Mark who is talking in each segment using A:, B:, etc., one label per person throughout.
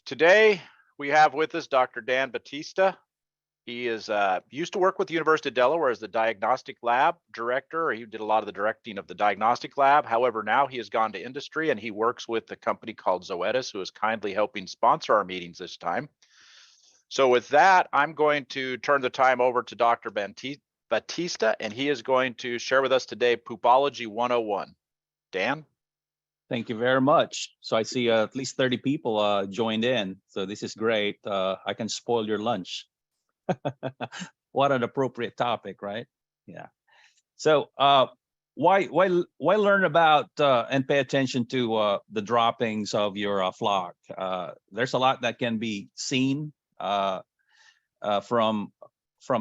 A: Today, we have with us Dr. Dan Bautista. He is used to work with the University of Delaware as the diagnostic lab director. He did a lot of the directing of the diagnostic lab. However, now he has gone to industry and he works with a company called Zoetis, who is kindly helping sponsor our meetings this time. So with that, I'm going to turn the time over to Dr. Bautista, and he is going to share with us today Poopology 101. Dan?
B: Thank you very much. So I see at least 30 people joined in. So this is great. I can spoil your lunch. What an appropriate topic, right? Yeah. So why learn about and pay attention to the droppings of your flock? There's a lot that can be seen from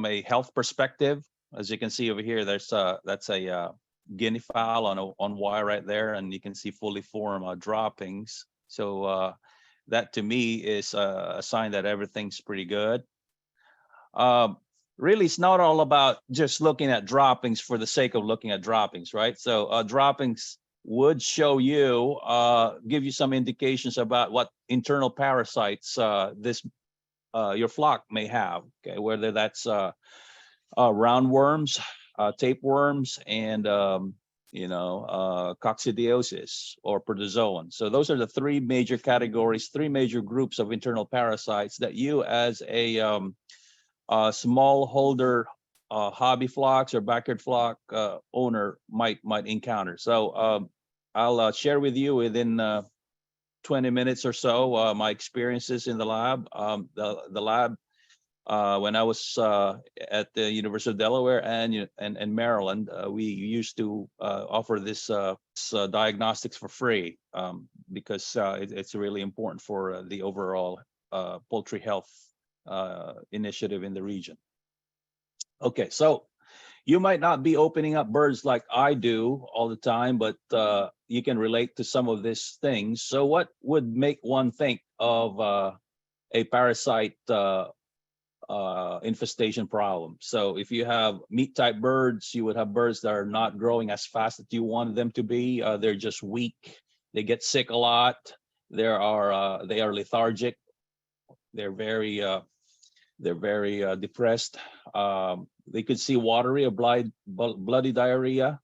B: a health perspective. As you can see over here, that's a guinea fowl on wire right there, and you can see fully formed droppings. So that to me is a sign that everything's pretty good. Really, it's not all about just looking at droppings for the sake of looking at droppings, right? So droppings would show you, give you some indications about what internal parasites your flock may have, okay? Whether that's roundworms, tapeworms, and coccidiosis or protozoan. So those are the three major categories, three major groups of internal parasites that you as a smallholder hobby flocks or backyard flock owner might encounter. So I'll share with you within 20 minutes or so my experiences in the lab. The lab when I was at the University of Delaware and Maryland, we used to offer this diagnostics for free because it's really important for the overall poultry health initiative in the region. Okay, so you might not be opening up birds like I do all the time, but you can relate to some of these things. So what would make one think of a parasite infestation problem? So if you have meat type birds, you would have birds that are not growing as fast as you want them to be. They're just weak. They get sick a lot. They are lethargic. They're very depressed. They could see watery or bloody diarrhea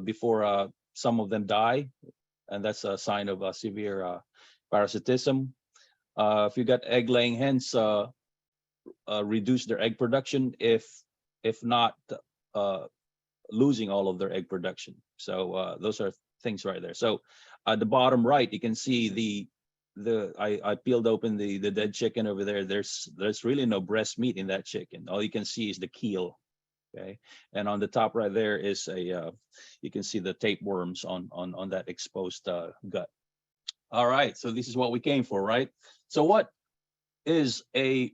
B: before some of them die, and that's a sign of severe parasitism. If you got egg-laying hens, reduce their egg production, if not losing all of their egg production. So those are things right there. So at the bottom right, you can see I peeled open the dead chicken over there. There's really no breast meat in that chicken. All you can see is the keel. Okay, and on the top right there is you can see the tapeworms on that exposed gut. All right, so this is what we came for, right? So what is a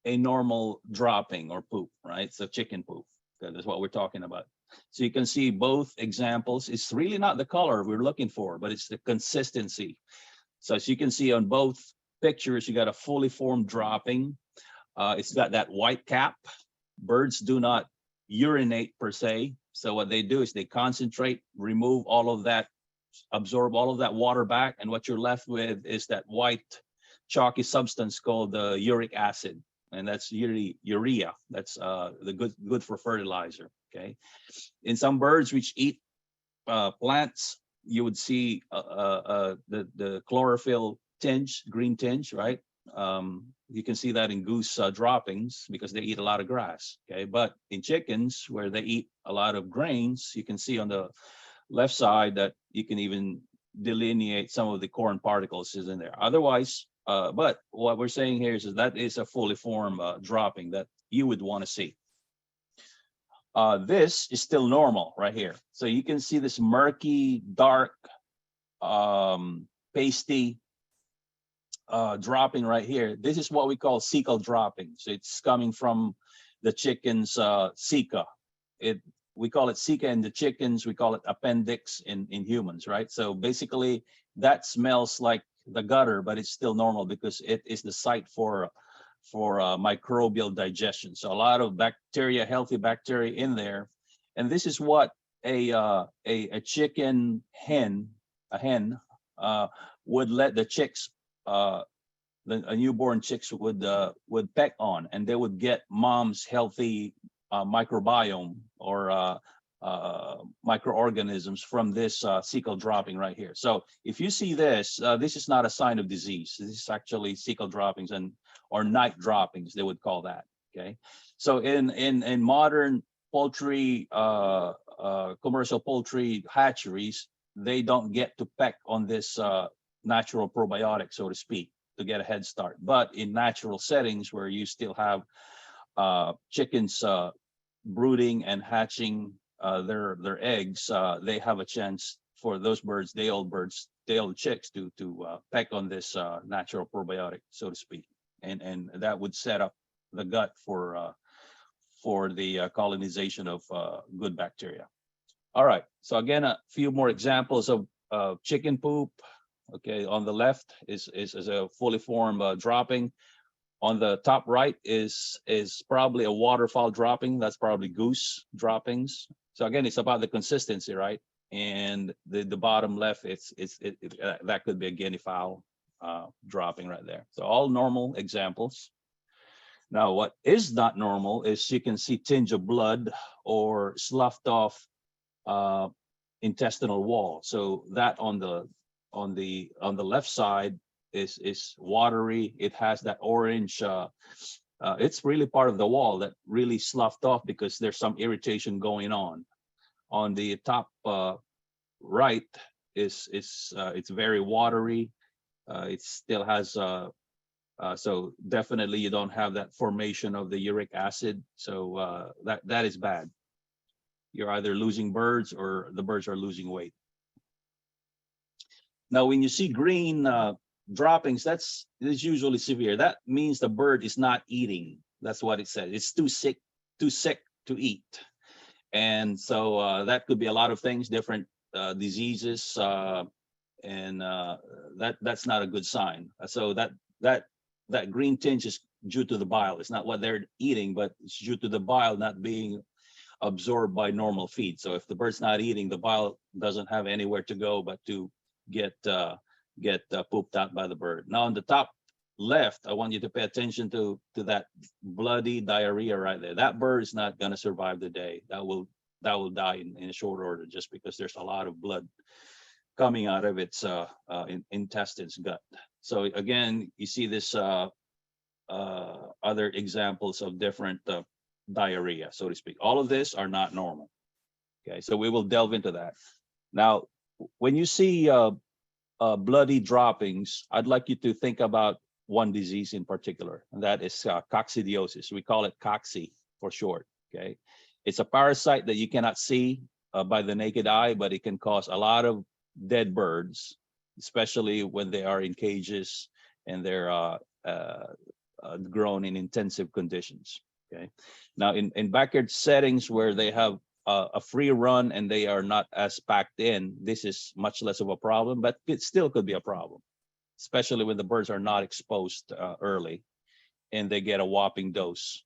B: normal dropping or poop, right? So chicken poop. That's what we're talking about. So you can see both examples. It's really not the color we're looking for, but it's the consistency. So as you can see on both pictures, you got a fully formed dropping. It's got that white cap. Birds do not urinate per se. So what they do is they concentrate, remove all of that, absorb all of that water back, and what you're left with is that white chalky substance called the uric acid, and that's urea. That's the good for fertilizer. Okay, in some birds which eat plants, you would see the chlorophyll tinge, green tinge, right? You can see that in goose droppings because they eat a lot of grass. Okay, but in chickens where they eat a lot of grains, you can see on the left side that you can even delineate some of the corn particles is in there. Otherwise, but what we're saying here is that is a fully formed dropping that you would want to see. This is still normal right here. So you can see this murky, dark, pasty dropping right here. This is what we call cecal dropping. So it's coming from the chicken's ceca. We call it ceca in the chickens. We call it appendix in humans, right? So basically that smells like the gutter, but it's still normal because it is the site for microbial digestion. So a lot of bacteria, healthy bacteria in there. And this is what a chicken hen, would let the chicks a newborn chicks would peck on, and they would get mom's healthy microbiome or microorganisms from this cecal dropping right here. So if you see this, this is not a sign of disease. This is actually cecal droppings or night droppings, they would call that. Okay, so in modern poultry, commercial poultry hatcheries, they don't get to peck on this natural probiotic, so to speak, to get a head start. But in natural settings where you still have chickens brooding and hatching their eggs, they have a chance for those birds, day old chicks, to peck on this natural probiotic, so to speak, and that would set up the gut for the colonization of good bacteria. All right, so again, a few more examples of chicken poop. Okay, on the left is a fully formed dropping. On the top right is probably a waterfowl dropping. That's probably goose droppings. So again, it's about the consistency, right? And the bottom left, that could be a guinea fowl dropping right there. So all normal examples. Now, what is not normal is you can see tinge of blood or sloughed off intestinal wall. So that on the left side is watery. It has that orange. It's really part of the wall that really sloughed off because there's some irritation going on. On the top right it's very watery. It still has so definitely you don't have that formation of the uric acid. So that is bad. You're either losing birds or the birds are losing weight. Now, when you see green droppings, that's usually severe. That means the bird is not eating. That's what it says. It's too sick to eat. And so that could be a lot of things, different diseases, and that's not a good sign. So that green tinge is due to the bile. It's not what they're eating, but it's due to the bile not being absorbed by normal feed. So if the bird's not eating, the bile doesn't have anywhere to go but to get pooped out by the bird. Now on the top left, I want you to pay attention to that bloody diarrhea right there. That bird is not going to survive the day. That will die in a short order, just because there's a lot of blood coming out of its intestines, gut. So again, you see this other examples of different diarrhea, so to speak. All of this are not normal. Okay, so we will delve into that. Now, when you see bloody droppings, I'd like you to think about one disease in particular, and that is coccidiosis. We call it cocci for short. Okay, it's a parasite that you cannot see by the naked eye, but it can cause a lot of dead birds, especially when they are in cages and they're grown in intensive conditions. Okay, now in backyard settings where they have a free run and they are not as packed in, this is much less of a problem, but it still could be a problem, especially when the birds are not exposed early and they get a whopping dose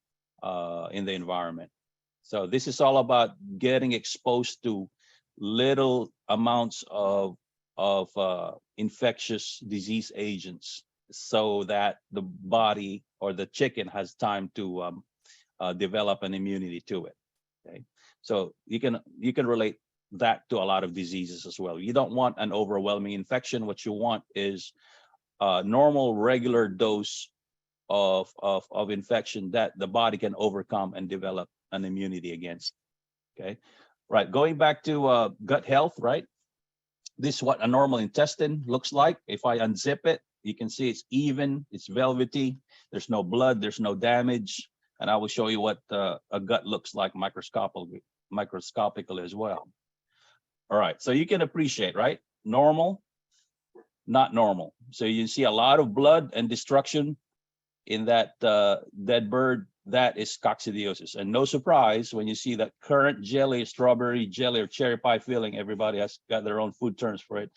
B: in the environment. So this is all about getting exposed to little amounts of infectious disease agents so that the body or the chicken has time to develop an immunity to it. Okay, so you can relate that to a lot of diseases as well. You don't want an overwhelming infection. What you want is a normal, regular dose of infection that the body can overcome and develop an immunity against. Okay, right. Going back to gut health, right? This is what a normal intestine looks like. If I unzip it, you can see it's even, it's velvety. There's no blood, there's no damage. And I will show you what a gut looks like microscopically as well. All right, so you can appreciate, right? Normal, not normal. So you see a lot of blood and destruction in that dead bird. That is coccidiosis. And no surprise when you see that currant jelly, strawberry jelly, or cherry pie filling, everybody has got their own food terms for it,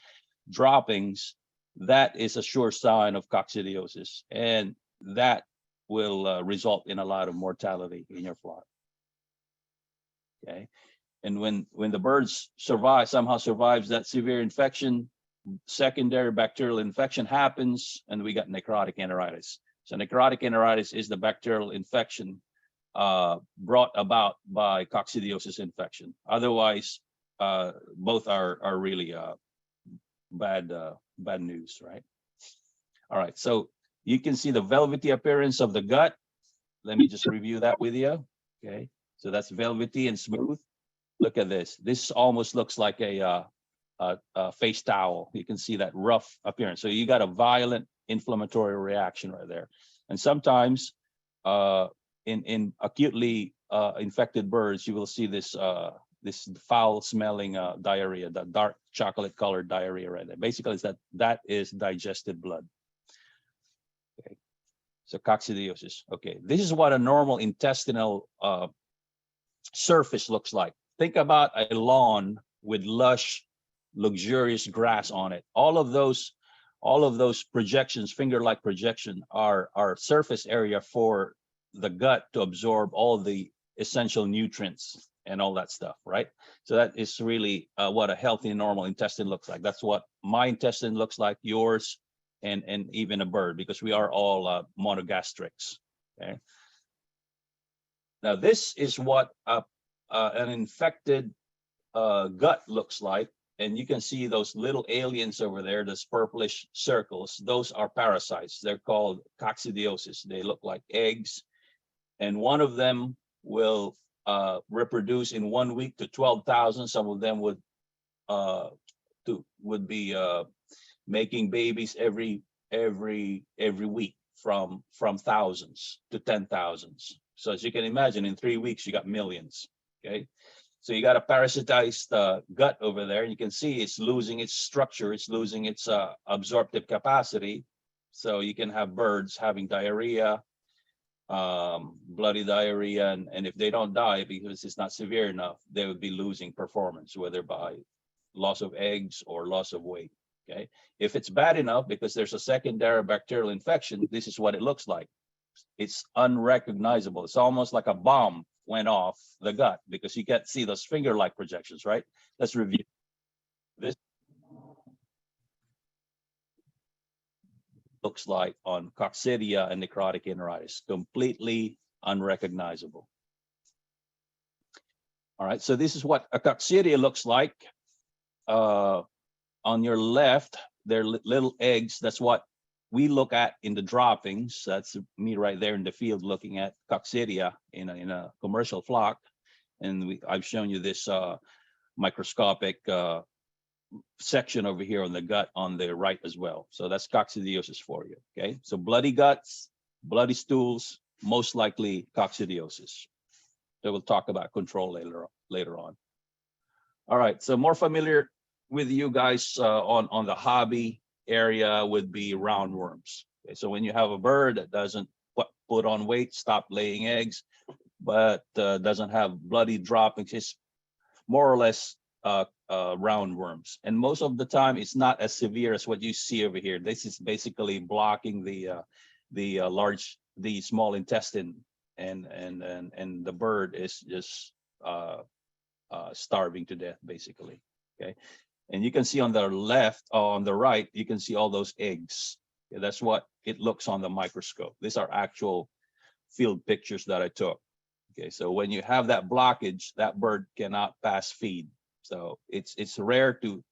B: droppings, that is a sure sign of coccidiosis. And that will result in a lot of mortality in your flock. Okay, and when the birds somehow survives that severe infection, secondary bacterial infection happens, and we got necrotic enteritis. So necrotic enteritis is the bacterial infection brought about by coccidiosis infection. Otherwise, both are really bad news, right? All right, so you can see the velvety appearance of the gut. Let me just review that with you. Okay, so that's velvety and smooth. Look at this. This almost looks like a face towel. You can see that rough appearance. So you got a violent inflammatory reaction right there. And sometimes in acutely infected birds, you will see this this foul smelling diarrhea, the dark chocolate colored diarrhea right there. Basically, it's that is digested blood. Okay. So coccidiosis. Okay, this is what a normal intestinal surface looks like. Think about a lawn with lush, luxurious grass on it. All of those projections, finger-like projection, are surface area for the gut to absorb all the essential nutrients and all that stuff, right? So that is really what a healthy, normal intestine looks like. That's what my intestine looks like, yours, and even a bird, because we are all monogastrics. Okay. Now this is what an infected gut looks like. And you can see those little aliens over there, those purplish circles. Those are parasites. They're called coccidiosis. They look like eggs. And one of them will reproduce in 1 week to 12,000. Some of them would be making babies every week from thousands to 10,000s. So as you can imagine, in 3 weeks, you got millions. Okay. So you got a parasitized gut over there. You can see it's losing its structure. It's losing its absorptive capacity. So you can have birds having diarrhea, bloody diarrhea. And if they don't die because it's not severe enough, they would be losing performance, whether by loss of eggs or loss of weight. Okay. If it's bad enough because there's a secondary bacterial infection, this is what it looks like. It's unrecognizable. It's almost like a bomb went off the gut because you can't see those finger-like projections, right? Let's review this. Looks like on coccidia and necrotic enteritis, completely unrecognizable. All right, so this is what a coccidia looks like. On your left, they're little eggs. That's what we look at in the droppings. That's me right there in the field looking at coccidia in a commercial flock. And I've shown you this microscopic section over here on the gut on the right as well. So that's coccidiosis for you. Okay, so bloody guts, bloody stools, most likely coccidiosis. So we'll talk about control later on. All right, so more familiar with you guys on the hobby area would be roundworms. Okay, so when you have a bird that doesn't put on weight, stop laying eggs, but doesn't have bloody droppings, it's more or less roundworms. And most of the time, it's not as severe as what you see over here. This is basically blocking the small intestine, and the bird is just starving to death, basically. Okay. And you can see on the left, on the right, you can see all those eggs. Okay, that's what it looks on the microscope. These are actual field pictures that I took. Okay, so when you have that blockage, that bird cannot pass feed. So it's rare to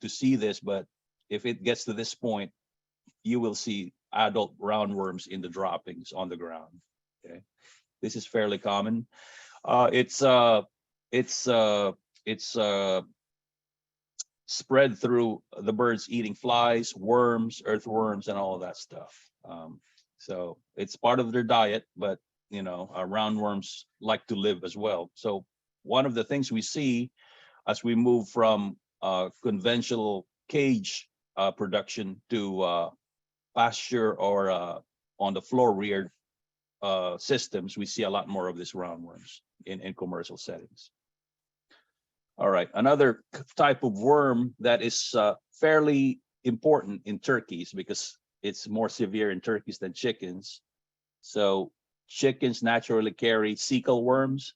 B: see this, but if it gets to this point, you will see adult roundworms in the droppings on the ground. Okay, this is fairly common. It's spread through the birds eating flies, worms, earthworms, and all of that stuff. So it's part of their diet, but you know, roundworms like to live as well. So one of the things we see as we move from conventional cage production to pasture or on the floor reared systems, we see a lot more of these roundworms in commercial settings. All right, another type of worm that is fairly important in turkeys because it's more severe in turkeys than chickens. So chickens naturally carry cecal worms,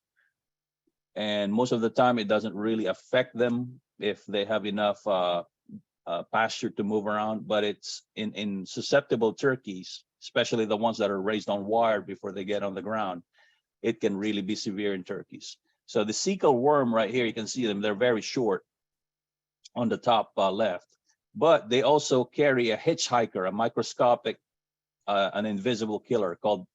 B: and most of the time it doesn't really affect them if they have enough pasture to move around, but it's in susceptible turkeys, especially the ones that are raised on wire before they get on the ground. It can really be severe in turkeys. So the cecal worm right here, you can see them, they're very short on the top left, but they also carry a hitchhiker, a microscopic, an invisible killer called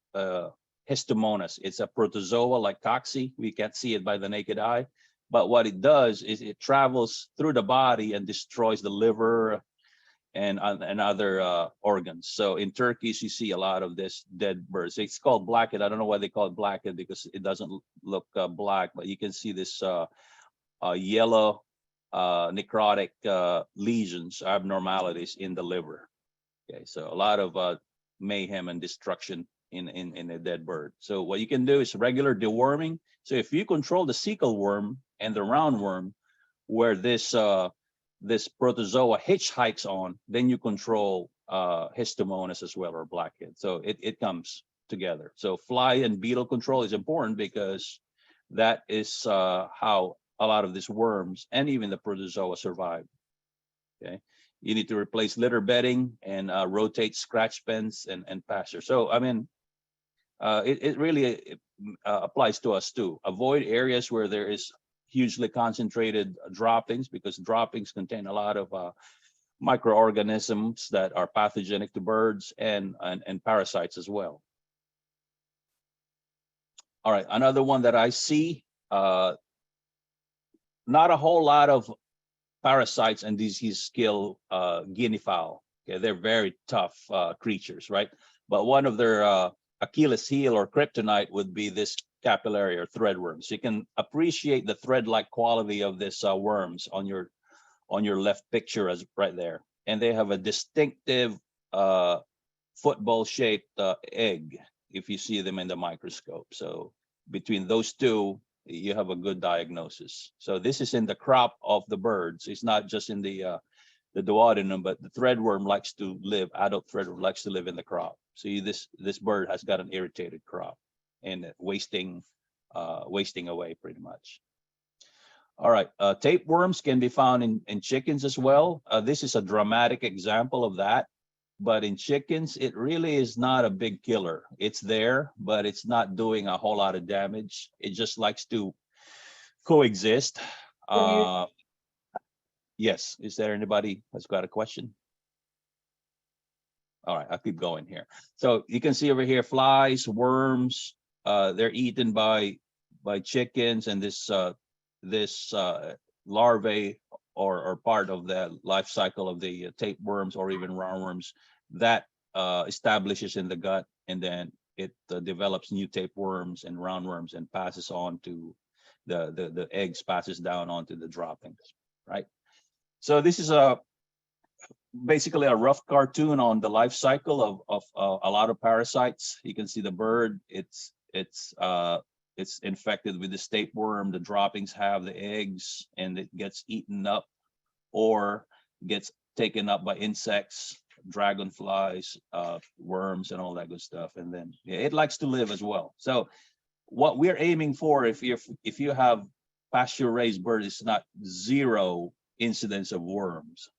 B: Histomonas. It's a protozoa like cocci. We can't see it by the naked eye, but what it does is it travels through the body and destroys the liver and other organs. So in turkeys, you see a lot of this dead birds. It's called blackhead. I don't know why they call it blackhead, because it doesn't look black, but you can see this yellow necrotic lesions, abnormalities in the liver. Okay, so a lot of mayhem and destruction in a dead bird. So what you can do is regular deworming. So if you control the cecal worm and the roundworm, where this protozoa hitchhikes on, then you control Histomonas as well, or blackhead. So it comes together. So fly and beetle control is important, because that is how a lot of these worms and even the protozoa survive. Okay, you need to replace litter bedding and rotate scratch pens and pasture. So I mean, it really applies to us too. Avoid areas where there is hugely concentrated droppings, because droppings contain a lot of microorganisms that are pathogenic to birds and parasites as well. All right, another one that I see, not a whole lot of parasites and disease kill guinea fowl. Okay, they're very tough creatures, right? But one of their Achilles heel or kryptonite would be this capillary or thread worms. You can appreciate the thread-like quality of this worms on your left picture, as right there, and they have a distinctive football-shaped egg if you see them in the microscope. So between those two, you have a good diagnosis. So this is in the crop of the birds. It's not just in the duodenum, but the threadworm likes to live, adult threadworm likes to live in the crop. See, this bird has got an irritated crop and wasting away pretty much. All right, tapeworms can be found in chickens as well. This is a dramatic example of that. But in chickens, it really is not a big killer. It's there, but it's not doing a whole lot of damage. It just likes to coexist. Yes, is there anybody that's got a question? All right, I'll keep going here. So you can see over here, flies, worms, they're eaten by chickens, and this larvae or part of the life cycle of the tapeworms or even roundworms that establishes in the gut, and then it develops new tapeworms and roundworms and passes on to the eggs, passes down onto the droppings, right? So this is basically a rough cartoon on the life cycle of a lot of parasites. You can see the bird, it's infected with the tapeworm, the droppings have the eggs, and it gets eaten up or gets taken up by insects, dragonflies, worms, and all that good stuff. And then yeah, it likes to live as well. So what we're aiming for, if you have pasture raised birds, is not zero incidence of worms.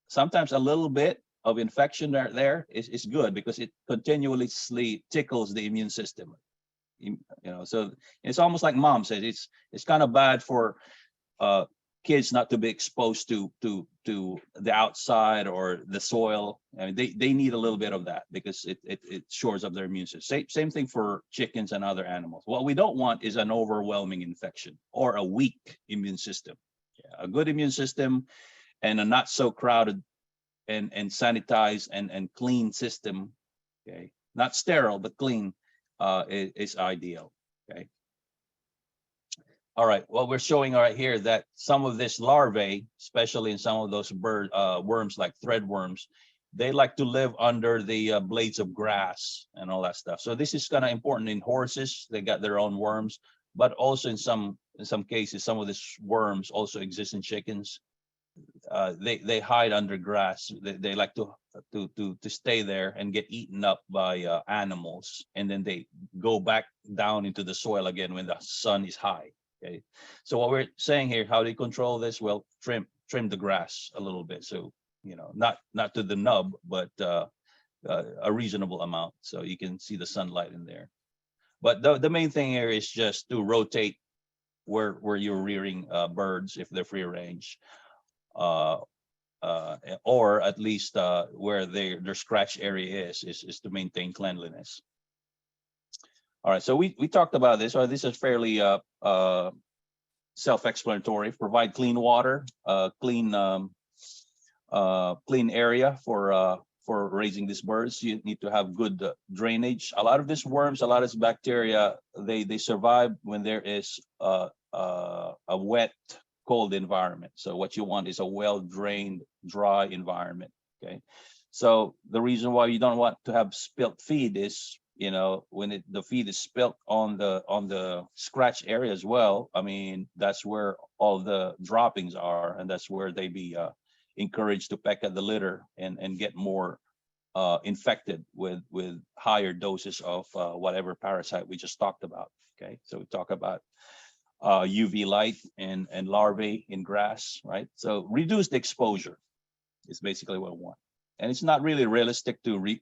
B: Sometimes a little bit of infection there is good, because it continuously tickles the immune system. You know, so it's almost like mom said, it's kind of bad for kids not to be exposed to the outside or the soil. I mean, they need a little bit of that, because it shores up their immune system. Same thing for chickens and other animals. What we don't want is an overwhelming infection or a weak immune system. Yeah, a good immune system and a not so crowded and sanitized and clean system, okay, not sterile but clean, is ideal. Okay. All right, well, we're showing right here that some of this larvae, especially in some of those bird worms like threadworms, they like to live under the blades of grass and all that stuff. So this is kind of important in horses. They got their own worms, but also in some cases, some of these worms also exist in chickens. They hide under grass. They like to stay there and get eaten up by animals, and then they go back down into the soil again when the sun is high. Okay, so what we're saying here, how do you control this? Well, trim the grass a little bit. So, not to the nub, but a reasonable amount. So you can see the sunlight in there. But the main thing here is just to rotate where you're rearing birds if they're free range, or at least where their scratch area is to maintain cleanliness. All right, so we talked about this. So this is fairly self-explanatory. Provide clean water, clean area for raising these birds. You need to have good drainage. A lot of these worms, a lot of this bacteria, they survive when there is a wet, cold environment. So what you want is a well-drained, dry environment. Okay, so the reason why you don't want to have spilt feed is, when the feed is spilt on the scratch area as well. I mean, that's where all the droppings are, and that's where they be encouraged to peck at the litter and get more infected with higher doses of whatever parasite we just talked about. Okay, so we talk about UV light and larvae in grass, right? So reduce the exposure is basically what we want. And it's not really realistic to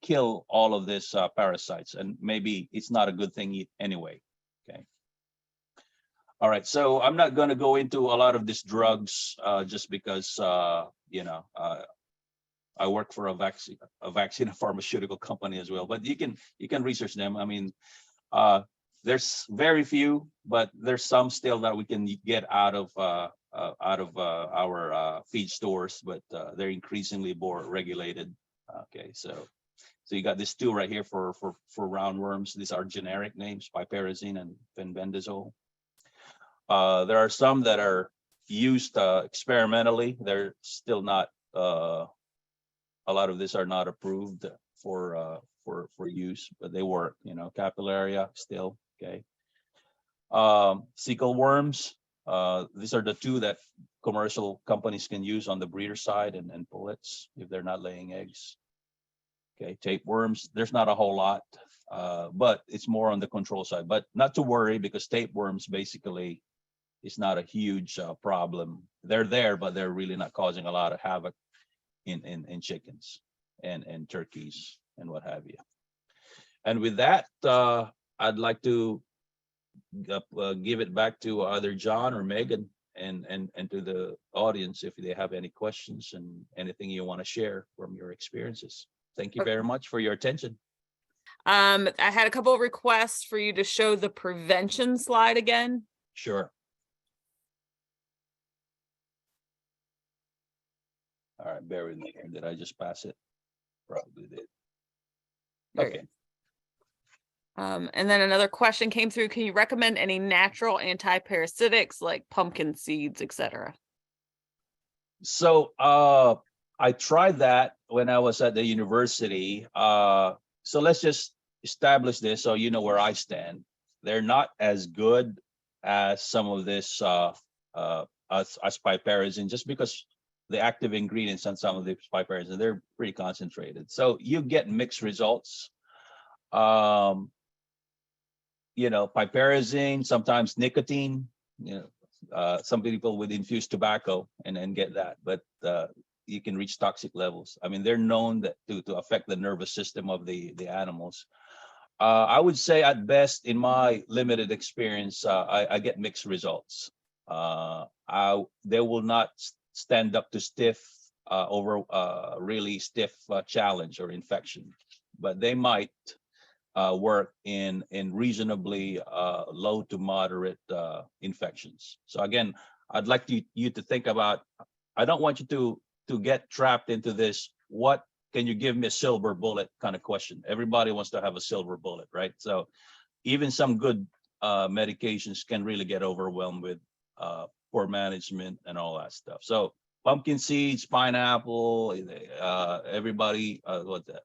B: kill all of these parasites, and maybe it's not a good thing anyway. Okay. All right, so I'm not going to go into a lot of these drugs just because I work for a vaccine and pharmaceutical company as well. But you can research them. I mean, there's very few, but there's some still that we can get out of our feed stores, but they're increasingly more regulated. Okay, so you got these two right here for roundworms. These are generic names: piperazine and fenbendazole. There are some that are used experimentally. They're still not. A lot of these are not approved for use, but they work. Capillaria still okay. Sickle worms. These are the two that commercial companies can use on the breeder side and pullets if they're not laying eggs. Okay, tapeworms, there's not a whole lot, but it's more on the control side. But not to worry, because tapeworms basically is not a huge problem. They're there, but they're really not causing a lot of havoc in chickens and turkeys and what have you. And with that, I'd like to give it back to either John or Megan and to the audience if they have any questions and anything you want to share from your experiences. Thank you very much for your attention.
C: I had a couple of requests for you to show the prevention slide again.
B: Sure. All right, bear with me here. Did I just pass it? Probably did. Okay.
C: And then another question came through. Can you recommend any natural anti-parasitics like pumpkin seeds, etc.?
B: So I tried that when I was at the university. So let's just establish this so you know where I stand. They're not as good as some of this as piperazine, just because the active ingredients on some of the piperazine, they're pretty concentrated. So you get mixed results. Piperazine, sometimes nicotine, some people would infuse tobacco and get that, but you can reach toxic levels. I mean, they're known to affect the nervous system of the animals. I would say at best, in my limited experience, I get mixed results. They will not stand up to really stiff challenge or infection, but they might work in reasonably low to moderate infections. So again, I'd like you to think about, I don't want you to get trapped into this, what can you give me a silver bullet kind of question. Everybody wants to have a silver bullet, right? So even some good medications can really get overwhelmed with poor management and all that stuff. So pumpkin seeds, pineapple, everybody,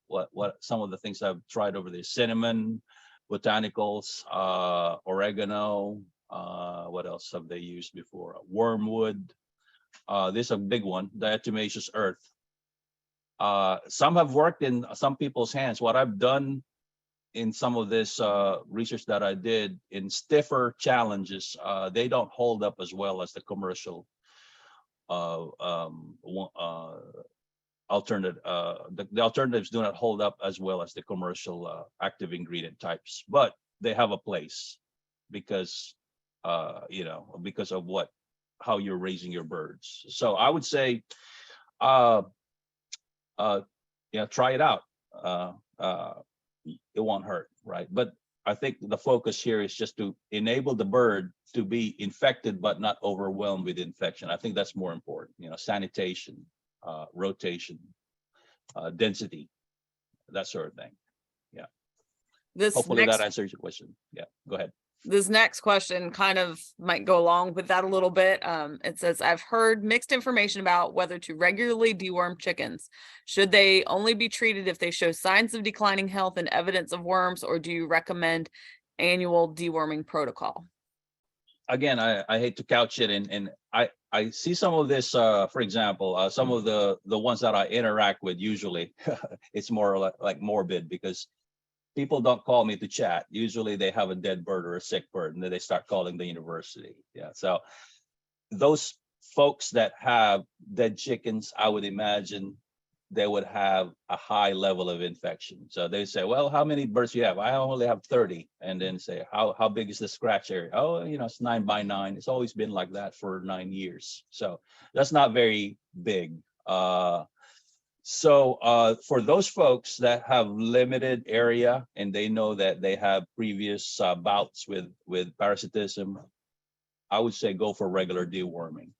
B: what some of the things I've tried over there: cinnamon, botanicals, oregano. What else have they used before? Wormwood. This is a big one: diatomaceous earth. Some have worked in some people's hands. What I've done in some of this research that I did in stiffer challenges, they don't hold up as well as the commercial alternate the alternatives do not hold up as well as the commercial active ingredient types, but they have a place because because of how you're raising your birds. So I would say try it out. It won't hurt, right? But I think the focus here is just to enable the bird to be infected but not overwhelmed with infection. I think that's more important. Sanitation, rotation, density, that sort of thing. Yeah. Hopefully that answers your question. Yeah, go ahead.
C: This next question kind of might go along with that a little bit. It says, I've heard mixed information about whether to regularly deworm chickens. Should they only be treated if they show signs of declining health and evidence of worms, or do you recommend annual deworming protocol?
B: Again, I hate to couch it, and I see some of this, for example, some of the ones that I interact with, usually it's more like morbid, because people don't call me to chat. Usually they have a dead bird or a sick bird, and then they start calling the university. Yeah. So those folks that have dead chickens, I would imagine they would have a high level of infection. So they say, well, how many birds do you have? I only have 30. And then say, how big is the scratch area? Oh, it's 9 by 9. It's always been like that for 9 years. So that's not very big. So for those folks that have limited area and they know that they have previous bouts with parasitism, I would say go for regular deworming,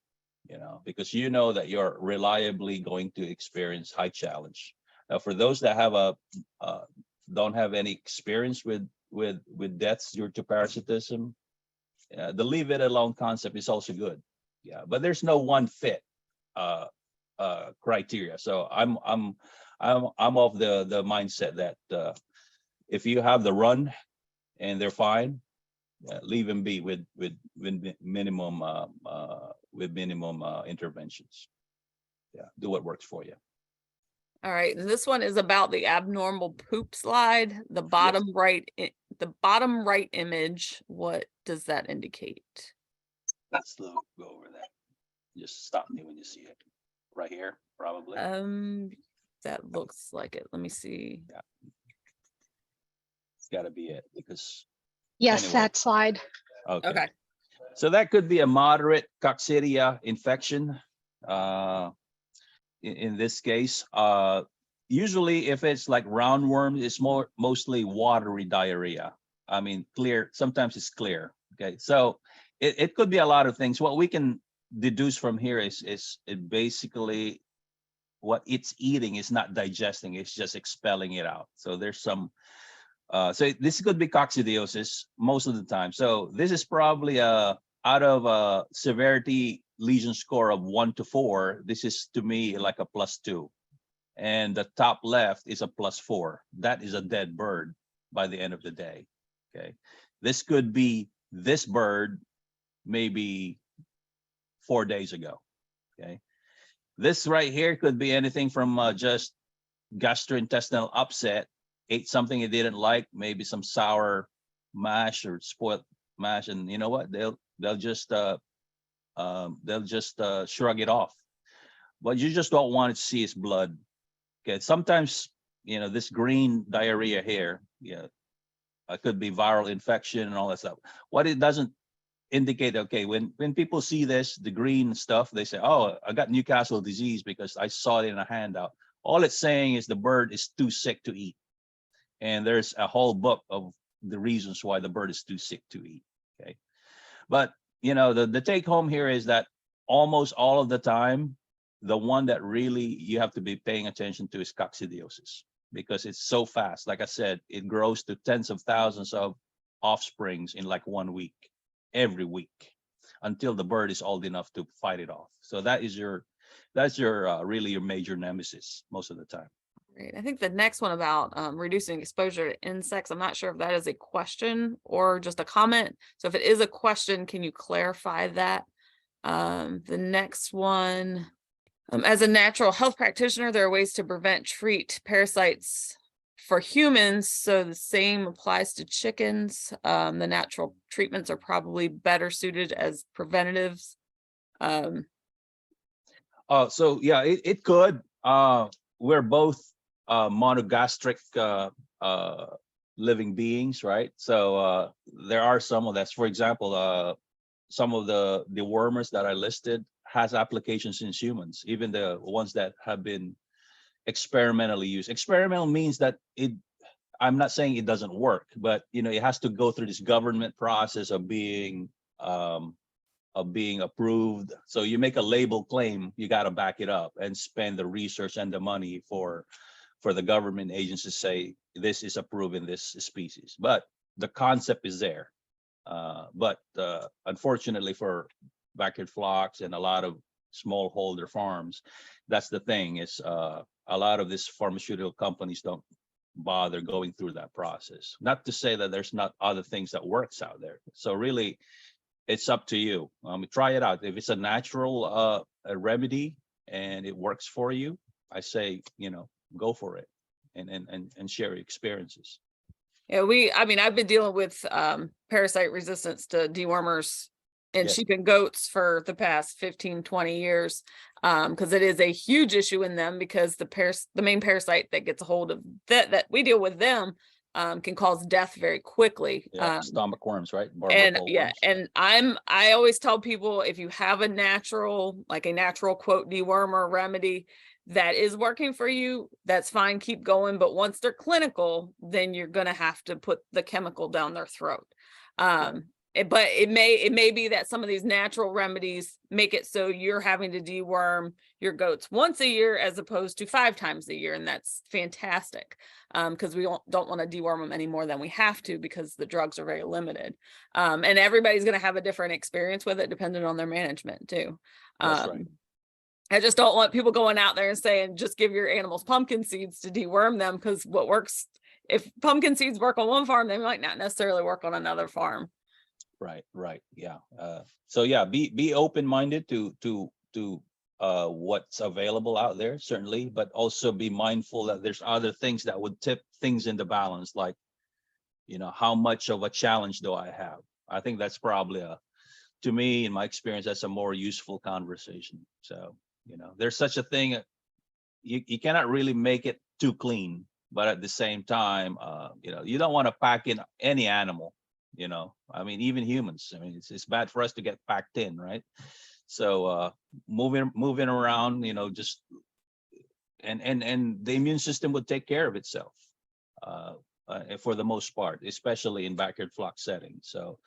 B: because that you're reliably going to experience high challenge. Now, for those that have don't have any experience with deaths due to parasitism, the leave it alone concept is also good. Yeah, but there's no one fit criteria. So I'm of the mindset that if you have the run and they're fine, leave them be with minimum interventions. Yeah, do what works for you.
C: All right, and this one is about the abnormal poop slide. The bottom right, the bottom right image. What does that indicate?
B: Let's go over that. Just stop me when you see it. Right here, probably.
C: That looks like it. Let me see.
B: Yeah. It's got to be it, because
D: yes,
B: anyway.
D: that slide.
C: Okay.
B: So that could be a moderate coccidia infection. In this case, usually if it's like roundworms, it's mostly watery diarrhea. I mean, clear. Sometimes it's clear. Okay, so it could be a lot of things. What we can deduce from here is it basically what it's eating is not digesting, it's just expelling it out. So there's some so this could be coccidiosis most of the time. So this is probably out of a severity lesion score of 1 to 4, this is to me like a +2, and the top left is a +4. That is a dead bird by the end of the day. Okay, this could be this bird maybe 4 days ago. Okay, this right here could be anything from just gastrointestinal upset, ate something it didn't like, maybe some sour mash or spoiled mash, and you know what, they'll just shrug it off. But you just don't want to see his blood. Okay, sometimes this green diarrhea here, it could be viral infection and all that stuff. What it doesn't indicate, okay, when people see this, the green stuff, they say, oh, I got Newcastle disease because I saw it in a handout. All it's saying is the bird is too sick to eat. And there's a whole book of the reasons why the bird is too sick to eat. Okay, but the take home here is that almost all of the time, the one that really you have to be paying attention to is coccidiosis, because it's so fast. Like I said, it grows to tens of thousands of offsprings in like 1 week, every week, until the bird is old enough to fight it off. So that's your really your major nemesis most of the time.
C: Great. I think the next one about reducing exposure to insects, I'm not sure if that is a question or just a comment. So if it is a question, can you clarify that? The next one, as a natural health practitioner, there are ways to treat parasites for humans. So the same applies to chickens. The natural treatments are probably better suited as preventatives.
B: So yeah, it could. We're both monogastric living beings, right? So there are some of that's, for example, some of the dewormers that I listed has applications in humans, even the ones that have been experimentally used. Experimental means that I'm not saying it doesn't work, but it has to go through this government process um, of being approved. So you make a label claim, you got to back it up and spend the research and the money for the government agencies to say this is approved in this species. But the concept is there. But unfortunately for backyard flocks and a lot of smallholder farms, that's the thing is a lot of these pharmaceutical companies don't bother going through that process. Not to say that there's not other things that works out there. So really, it's up to you. Try it out. If it's a natural a remedy and it works for you, I say, go for it and share your experiences.
C: Yeah, I mean, I've been dealing with parasite resistance to dewormers in
B: Yes.
C: sheep and goats for the past 15, 20 years. Because it is a huge issue in them, because the main parasite that gets a hold of that we deal with them can cause death very quickly.
B: Yeah, stomach worms, right?
C: And
B: Barbacle
C: yeah,
B: worms.
C: and I always tell people, if you have a natural quote dewormer remedy that is working for you, that's fine, keep going. But once they're clinical, then you're gonna have to put the chemical down their throat. But it may be that some of these natural remedies make it so you're having to deworm your goats once a year as opposed to 5 times a year, and that's fantastic, because we don't want to deworm them any more than we have to, because the drugs are very limited, and everybody's going to have a different experience with it depending on their management too.
B: That's right.
C: I just don't want people going out there and saying just give your animals pumpkin seeds to deworm them, because what works, if pumpkin seeds work on one farm, they might not necessarily work on another farm.
B: Right. Yeah. So yeah, be open-minded to what's available out there, certainly, but also be mindful that there's other things that would tip things in the balance, like, how much of a challenge do I have? I think that's probably to me, in my experience, that's a more useful conversation. So, there's such a thing. You cannot really make it too clean, but at the same time, you don't want to pack in any animal. I mean, even humans. I mean, it's bad for us to get packed in, right? So moving around, just and the immune system would take care of itself for the most part, especially in backyard flock settings. So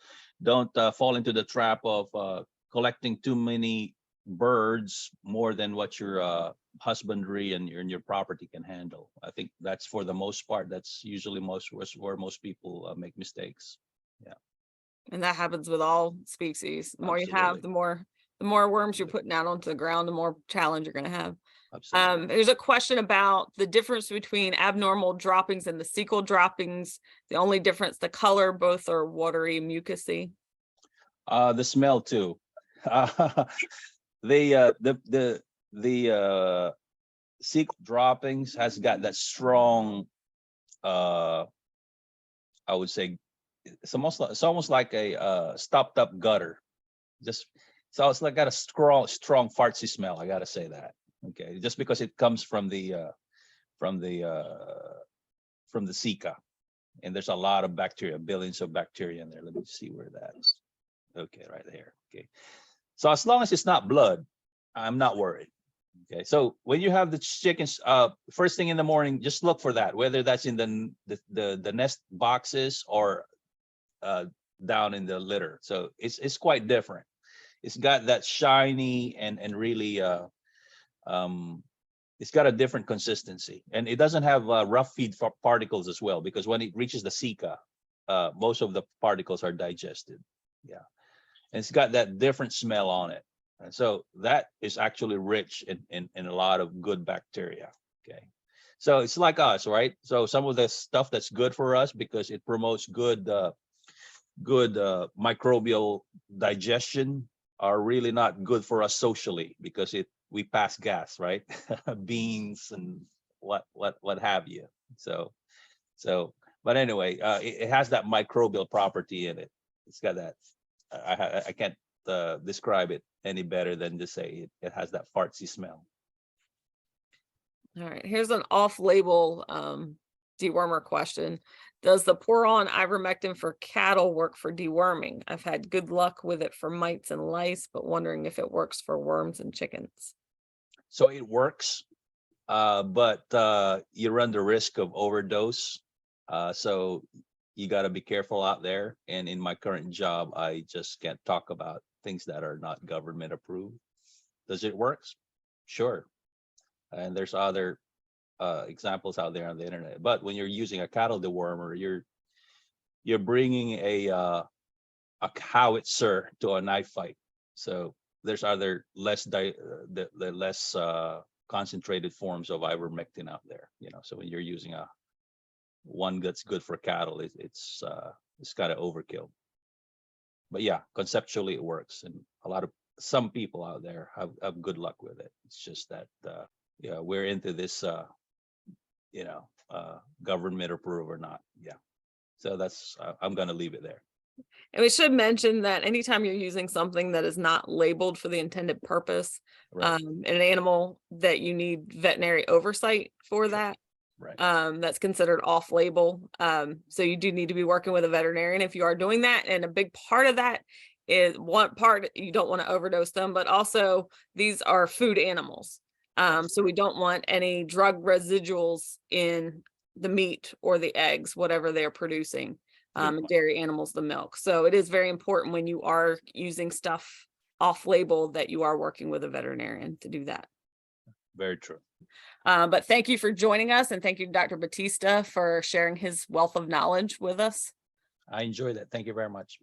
B: don't fall into the trap of collecting too many birds more than what your husbandry and your property can handle. I think that's, for the most part, that's usually where most people make mistakes. Yeah.
C: And that happens with all species. The more you have, the more worms you're putting out onto the ground, the more challenge you're going to have.
B: Absolutely.
C: There's a question about the difference between abnormal droppings and the cecal droppings. The only difference, the color, both are watery, mucousy.
B: The smell too. The cecal droppings has got that strong, I would say, it's almost like a stopped up gutter. So it's like got a strong fartsy smell. I gotta say that. Okay, just because it comes from the ceca, and there's a lot of bacteria, billions of bacteria in there. Let me see where that is. Okay, right there. Okay, so as long as it's not blood, I'm not worried. Okay, so when you have the chickens, first thing in the morning, just look for that, whether that's in the nest boxes or down in the litter. So it's quite different. It's got that shiny and really it's got a different consistency, and it doesn't have rough feed particles as well, because when it reaches the ceca, most of the particles are digested. Yeah, and it's got that different smell on it, and so that is actually rich in a lot of good bacteria. Okay, so it's like us, right? So some of the stuff that's good for us because it promotes good microbial digestion are really not good for us socially, because we pass gas, right? Beans and what have you. So but anyway, it has that microbial property in it. It's got that. I can't describe it any better than to say it has that fartsy smell.
C: All right, here's an off-label dewormer question. Does the pour-on ivermectin for cattle work for deworming? I've had good luck with it for mites and lice, but wondering if it works for worms and chickens.
B: So it works, but you run the risk of overdose. So you got to be careful out there. And in my current job, I just can't talk about things that are not government approved. Does it work? Sure. And there's other examples out there on the internet. But when you're using a cattle dewormer, you're bringing a howitzer to a knife fight. So there's other less concentrated forms of ivermectin out there. So when you're using one that's good for cattle, it's kind of overkill. But yeah, conceptually it works, and some people out there have good luck with it. It's just that we're into this government approved or not. Yeah. So that's I'm gonna leave it there.
C: And we should mention that anytime you're using something that is not labeled for the intended purpose,
B: Right.
C: in an animal, that you need veterinary oversight for that.
B: Right.
C: That's considered off-label. So you do need to be working with a veterinarian if you are doing that. And a big part of that is, one part, you don't want to overdose them, but also these are food animals. So we don't want any drug residuals in the meat or the eggs, whatever they're producing. And dairy animals, the milk. So it is very important when you are using stuff off-label that you are working with a veterinarian to do that.
B: Very true.
C: But thank you for joining us, and thank you, Dr. Bautista, for sharing his wealth of knowledge with us.
B: I enjoyed that. Thank you very much.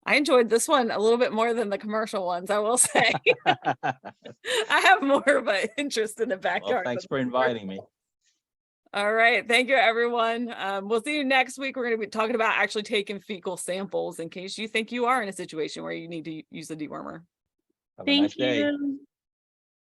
C: I enjoyed this one a little bit more than the commercial ones, I will say. I have more of an interest in the backyard.
B: Well, thanks for inviting me.
C: All right. Thank you, everyone. We'll see you next week. We're going to be talking about actually taking fecal samples in case you think you are in a situation where you need to use a dewormer.
B: Have a nice day.